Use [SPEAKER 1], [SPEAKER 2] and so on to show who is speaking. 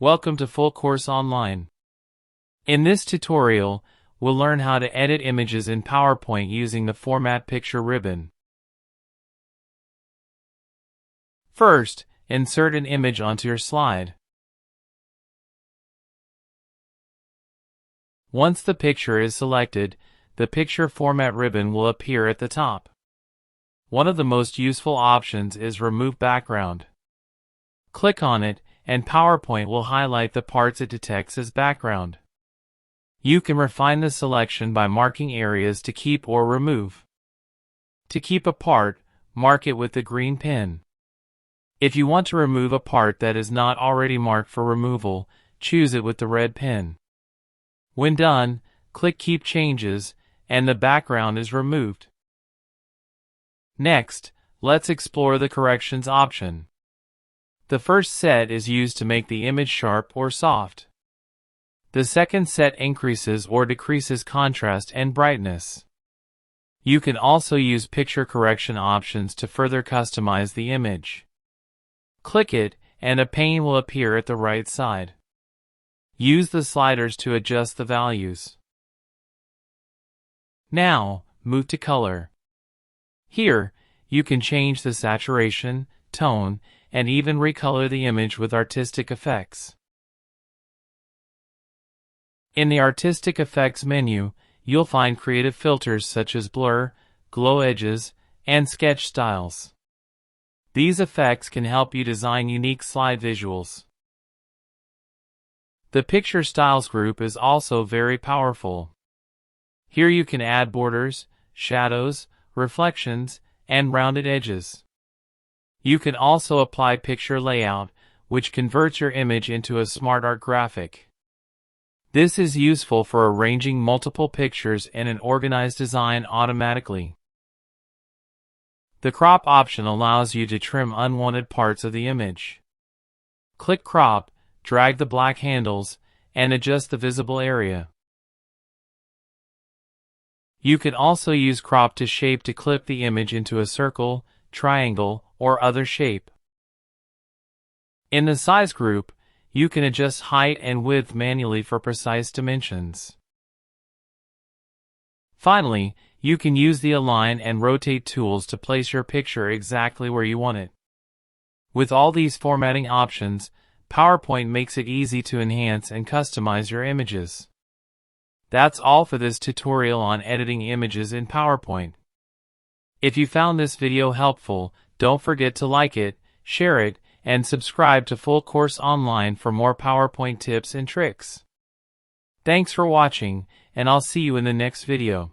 [SPEAKER 1] Welcome to Full Course Online. In this tutorial, we'll learn how to edit images in PowerPoint using the Format Picture ribbon. First, insert an image onto your slide. Once the picture is selected, the Picture Format ribbon will appear at the top. One of the most useful options is Remove Background. Click on it, and PowerPoint will highlight the parts it detects as background. You can refine the selection by marking areas to keep or remove. To keep a part, mark it with the green pin. If you want to remove a part that is not already marked for removal, choose it with the red pin. When done, click Keep Changes, and the background is removed. Next, let's explore the corrections option. The first set is used to make the image sharp or soft. The second set increases or decreases contrast and brightness. You can also use picture correction options to further customize the image. Click it, and a pane will appear at the right side. Use the sliders to adjust the values. Now, move to color. Here, you can change the saturation, tone, and even recolor the image with artistic effects. In the Artistic Effects menu, you'll find creative filters such as blur, glow edges, and sketch styles. These effects can help you design unique slide visuals. The Picture Styles group is also very powerful. Here you can add borders, shadows, reflections, and rounded edges. You can also apply picture layout, which converts your image into a smart art graphic. This is useful for arranging multiple pictures in an organized design automatically. The crop option allows you to trim unwanted parts of the image. Click Crop, drag the black handles, and adjust the visible area. You can also use Crop to Shape to clip the image into a circle, triangle, or other shape. In the Size group, you can adjust height and width manually for precise dimensions. Finally, you can use the Align and Rotate tools to place your picture exactly where you want it. With all these formatting options, PowerPoint makes it easy to enhance and customize your images. That's all for this tutorial on editing images in PowerPoint. If you found this video helpful, don't forget to like it, share it, and subscribe to Full Course Online for more PowerPoint tips and tricks. Thanks for watching, and I'll see you in the next video.